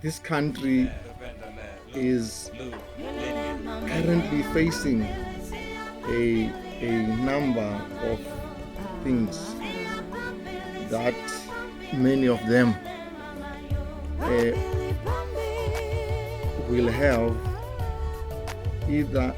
this country is currently facing a number of things that many of them will have either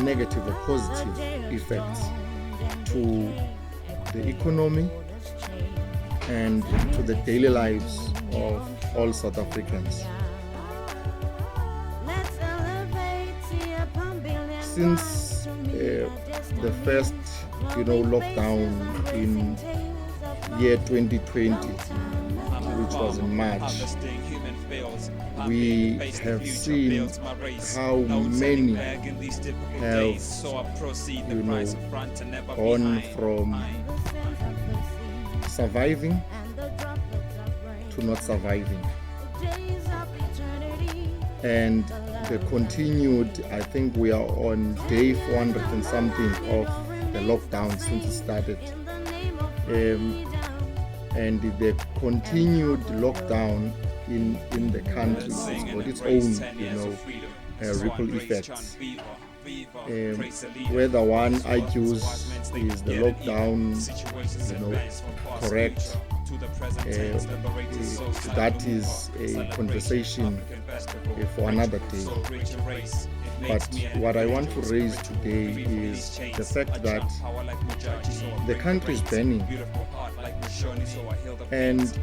negative or positive effects to the economy and to the daily lives of all South Africans. Since the first, lockdown in year 2020, which was in March, we have seen how many have, gone from surviving to not surviving. And the continued, I think we are on day 400 and something of the lockdown since it started. And the continued lockdown in the country has got its own, ripple effects. Whether one argues is the lockdown, correct, that is a conversation for another day. But what I want to raise today is the fact that the country is burning. And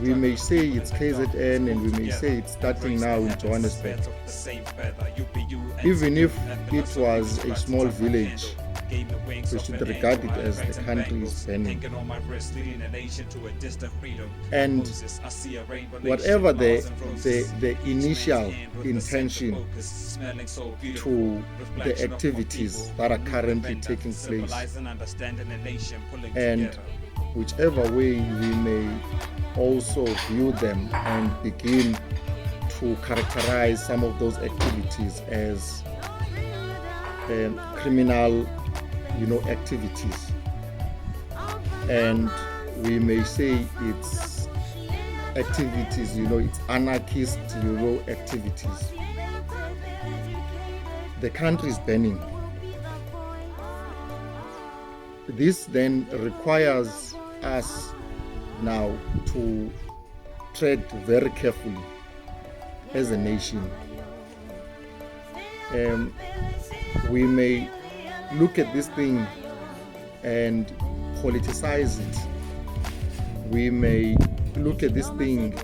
we may say it's KZN and we may say it's starting now in Johannesburg. Even if it was a small village, we should regard it as the country is burning. And whatever the initial intention to the activities that are currently taking place, and whichever way we may also view them and begin to characterize some of those activities as criminal activities, and we may say it's activities, it's anarchist, activities. The country is burning. This then requires us now to tread very carefully as a nation. We may look at this thing and politicize it. We may look at this thing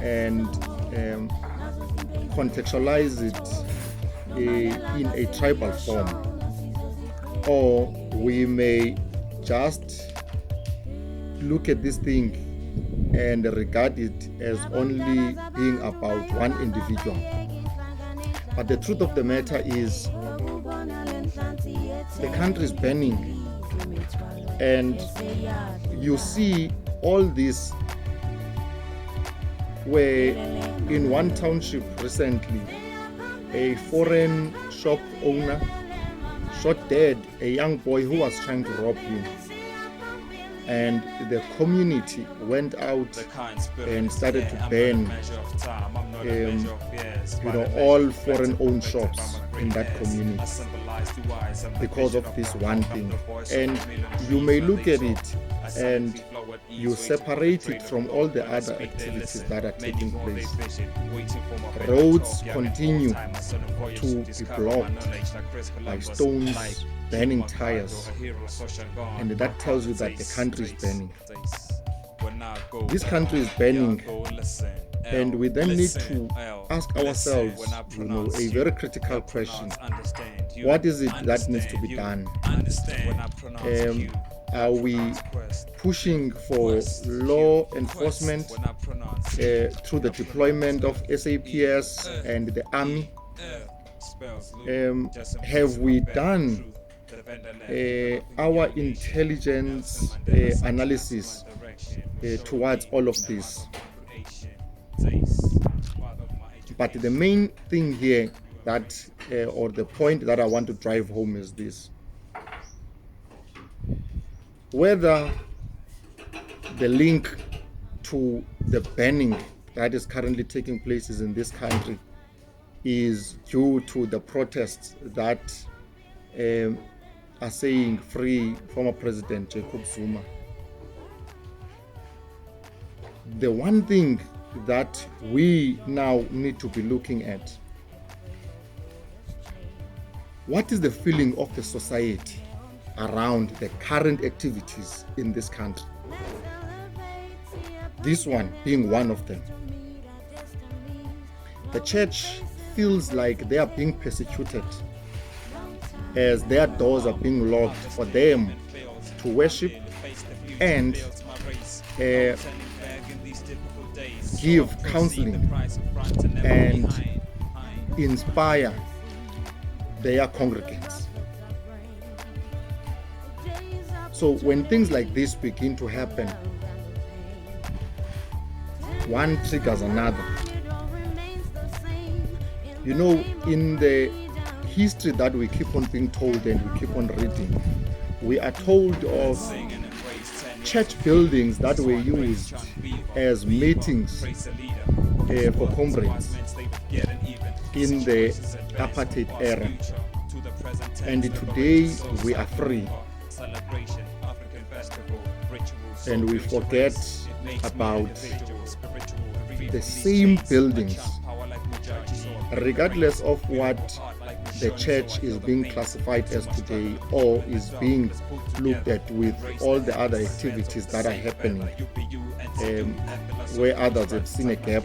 and contextualize it in a tribal form, or we may just look at this thing and regard it as only being about one individual. But the truth of the matter is, the country is burning, and you see all this where in one township recently, a foreign shop owner shot dead a young boy who was trying to rob him. And the community went out and started to ban all foreign-owned shops in that community because of this one thing. And you may look at it and you separate it from all the other activities that are taking place. Roads continue to be blocked by stones, burning tires, and that tells you that the country is burning. This country is burning, and we then need to ask ourselves, a very critical question. What is it that needs to be done? Are we pushing for law enforcement through the deployment of SAPS and the army? Have we done our intelligence analysis towards all of this? But the main thing here or the point that I want to drive home is this: whether the link to the burning that is currently taking places in this country is due to the protests that are saying free former President Jacob Zuma. The one thing that we now need to be looking at, what is the feeling of the society around the current activities in this country? This one being one of them. The church feels like they are being persecuted as their doors are being locked for them to worship and give counseling and inspire their congregants. So when things like this begin to happen, one triggers another. You know, in the history that we keep on being told and we keep on reading, we are told of church buildings that were used as meetings for comrades in the apartheid era. And today we are free. And we forget about the same buildings, regardless of what the church is being classified as today or is being looked at with all the other activities that are happening, where others have seen a gap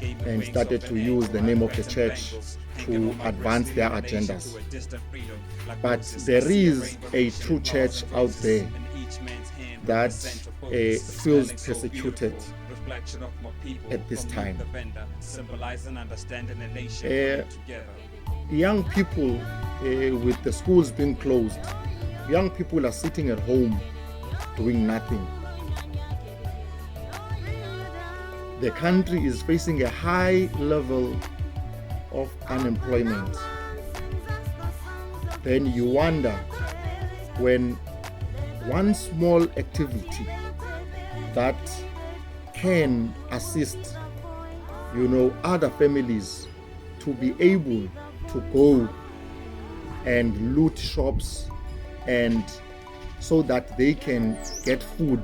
and started to use the name of the church to advance their agendas. But there is a true church out there that feels persecuted at this time. Young people, with the schools being closed, young people are sitting at home doing nothing. The country is facing a high level of unemployment. Then you wonder, when one small activity that can assist, other families to be able to go and loot shops and so that they can get food.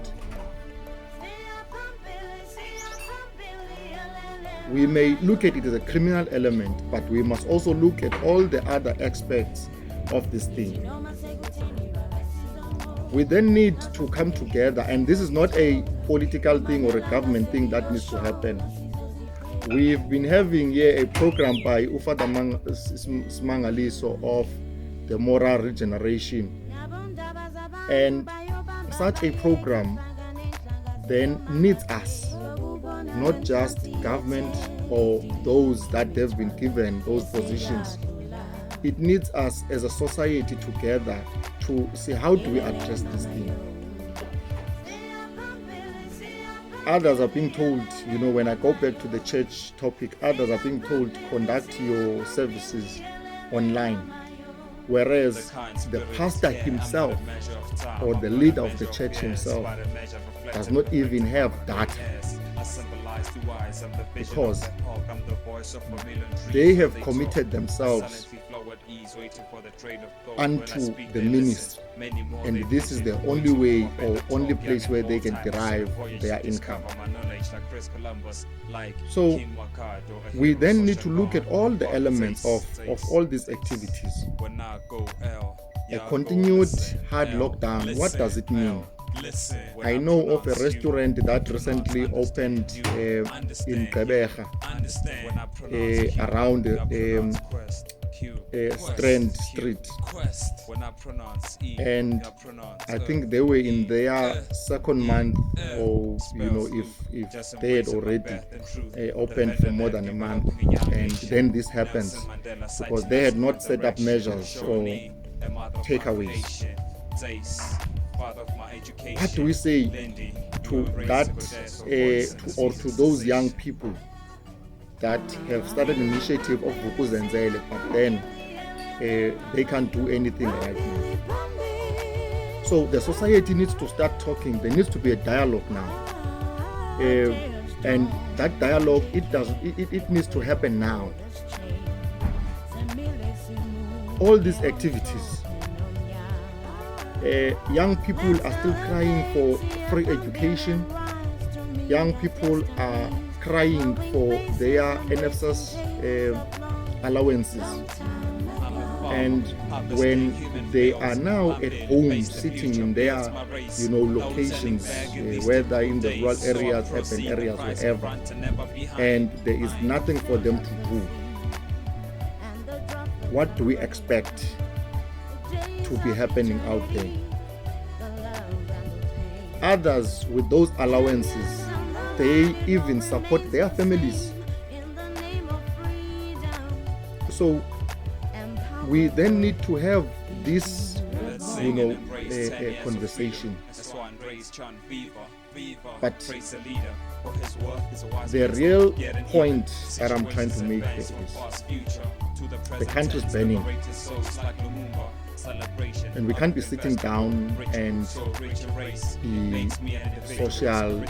We may look at it as a criminal element, but we must also look at all the other aspects of this thing. We then need to come together, and this is not a political thing or a government thing that needs to happen. We've been having here a program by Ufada Smangaliso of the Moral Regeneration, and such a program then needs us, not just government or those that have been given those positions. It needs us as a society together to see how do we address this thing. Others are being told, when I go back to the church topic, others are being told to conduct your services online. Whereas the pastor himself or the leader of the church himself does not even have data, because they have committed themselves unto the ministry, and this is the only way or only place where they can derive their income. So we then need to look at all the elements of all these activities. A continued hard lockdown, what does it mean? I know of a restaurant that recently opened in Gqeberha, around Strand Street, and I think they were in their second month, or if they had already opened for more than a month, and then this happens because they had not set up measures or takeaways. What do we say to that, or to those young people that have started an initiative of Vukuzenzele, but then they can't do anything right now? So the society needs to start talking. There needs to be a dialogue now. And that dialogue, it needs to happen now. All these activities, young people are still crying for free education. Young people are crying for their NSFAS allowances. And when they are now at home, sitting in their, locations, whether in the rural areas, urban areas, wherever, and there is nothing for them to do, what do we expect to be happening out there? Others with those allowances, they even support their families. So we then need to have this, conversation. But the real point that I'm trying to make here is the country is burning. And we can't be sitting down and be social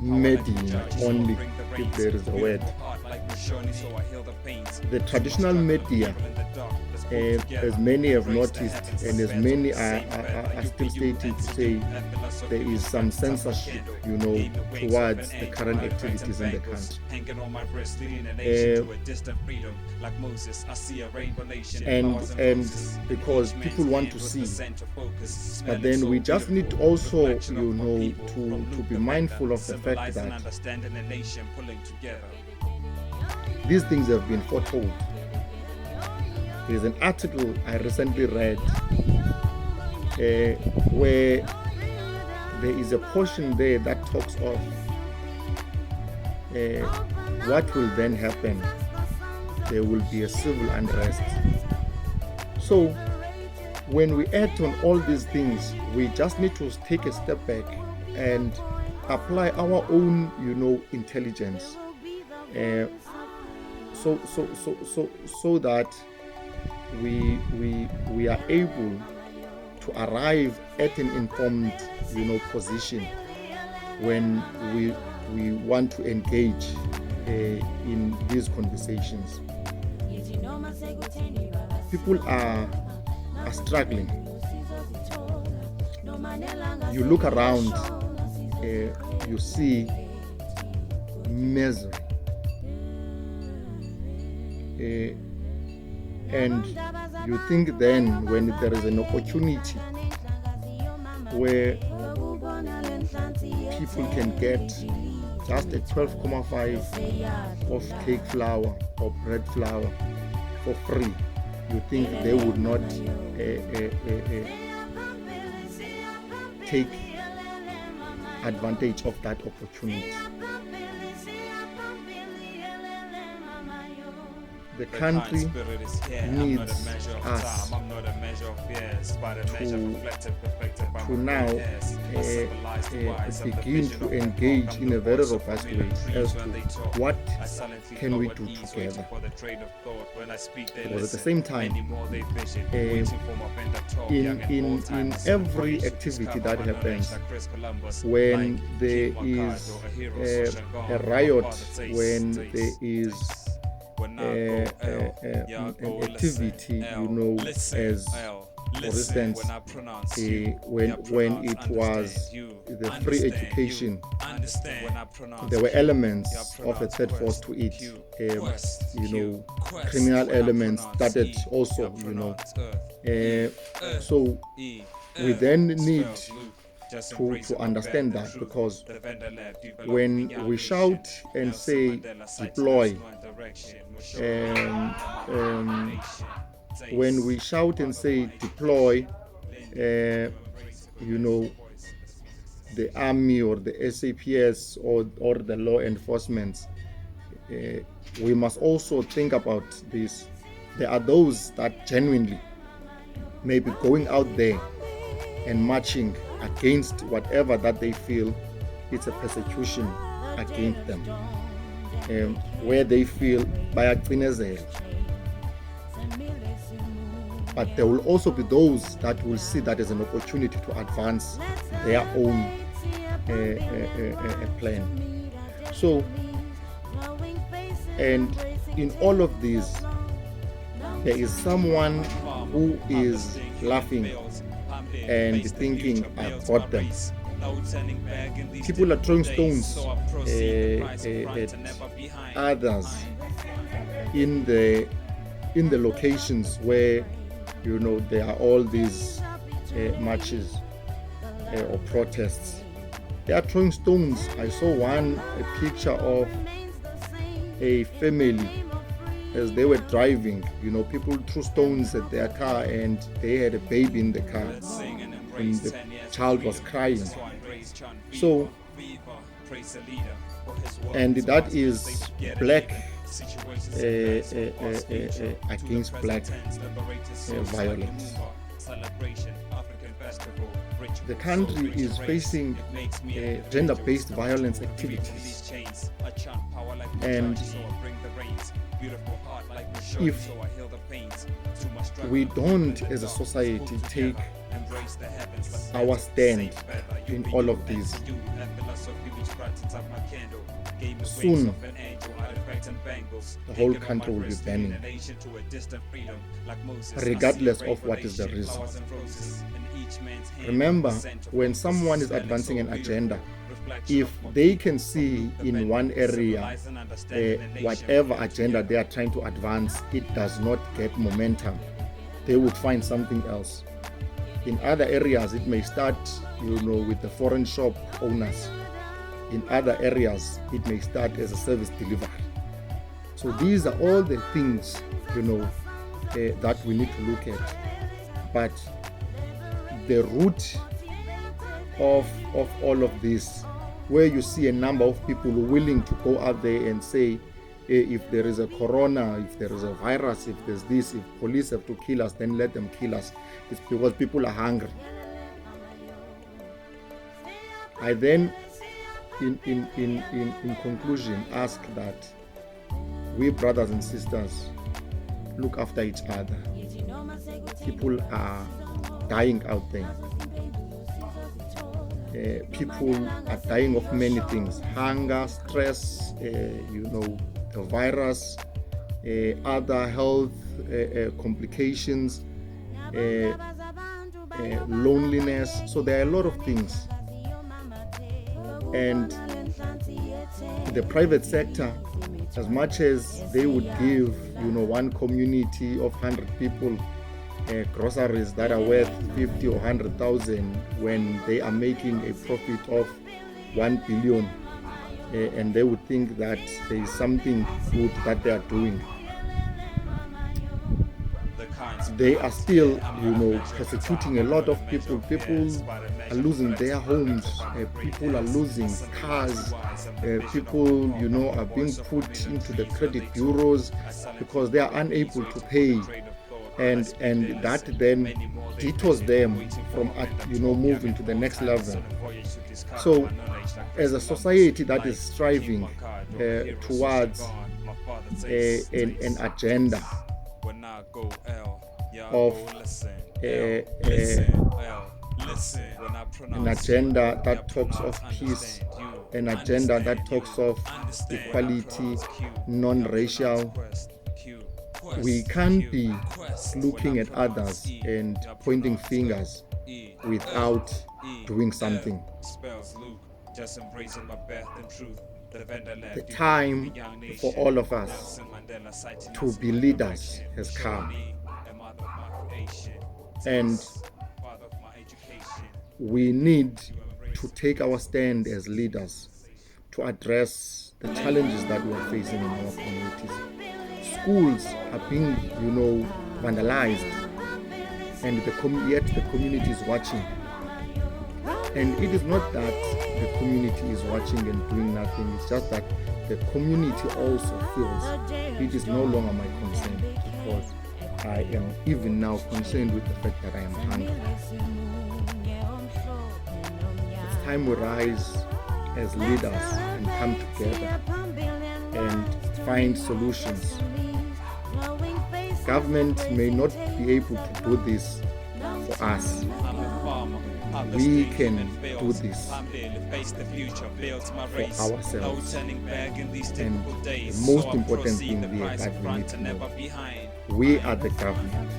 meddling only, if there is a word. The traditional media, as many have noticed, and as many are still stating to say, there is some censorship, towards the current activities in the country. And because people want to see, but then we just need also, to be mindful of the fact that these things have been foretold. There's an article I recently read where there is a portion there that talks of what will then happen. There will be a civil unrest. So when we act on all these things, we just need to take a step back and apply our own, intelligence, so that we are able to arrive at an informed, position when we want to engage in these conversations. People are struggling. You look around, you see misery. And you think then when there is an opportunity where people can get just a 12.5 of cake flour or bread flour for free, you think they would not take advantage of that opportunity. The country needs us to now begin to engage in a very robust way as to what can we do together. Because at the same time, in every activity that happens, when there is a riot, when there is an activity, as for instance, when it was the free education, there were elements of a third force to it. Criminal elements started also, so we then need to understand that, because when we shout and say deploy, when we shout and say deploy, the army or the SAPS or the law enforcement, we must also think about this. There are those that genuinely may be going out there and marching against whatever that they feel it's a persecution against them, where they feel bayagcinezela. But there will also be those that will see that as an opportunity to advance their own a plan. So, and in all of this, there is someone who is laughing and thinking, I've got them. People are throwing stones at others in the locations where there are all these marches or protests. They are throwing stones. I saw a picture of a family as they were driving. People threw stones at their car and they had a baby in the car and the child was crying. So, and that is black against black violence. The country is facing gender-based violence activities, and if we don't as a society take our stand in all of this, soon the whole country will be burning, regardless of what is the reason. Remember, when someone is advancing an agenda, if they can see in one area whatever agenda they are trying to advance, it does not get momentum, they would find something else. In other areas, it may start, with the foreign shop owners. In other areas, it may start as a service delivery. So these are all the things, that we need to look at. But the root of all of this, where you see a number of people willing to go out there and say, if there is a corona, if there is a virus, if there's this, if police have to kill us, then let them kill us. It's because people are hungry. I then, in conclusion, ask that we brothers and sisters look after each other. People are dying out there. People are dying of many things: hunger, stress, the virus, other health complications, loneliness. So there are a lot of things. And the private sector, as much as they would give, one community of 100 people groceries that are worth 50 or 100,000 when they are making a profit of 1 billion, and they would think that there is something good that they are doing, they are still, persecuting a lot of people. People are losing their homes. People are losing cars. People, are being put into the credit bureaus because they are unable to pay, and that then deters them from, moving to the next level. So, as a society that is striving towards an agenda of an agenda that talks of peace, an agenda that talks of equality, non-racial, we can't be looking at others and pointing fingers without doing something. The time for all of us to be leaders has come, and we need to take our stand as leaders to address the challenges that we are facing in our communities. Schools are being, vandalized, and yet the community is watching. And it is not that the community is watching and doing nothing, it's just that the community also feels it is no longer my concern, because I am even now concerned with the fact that I am hungry. It's time we rise as leaders and come together and find solutions. Government may not be able to do this for us, we can do this for ourselves. And the most important thing there that we need to know, we are the government.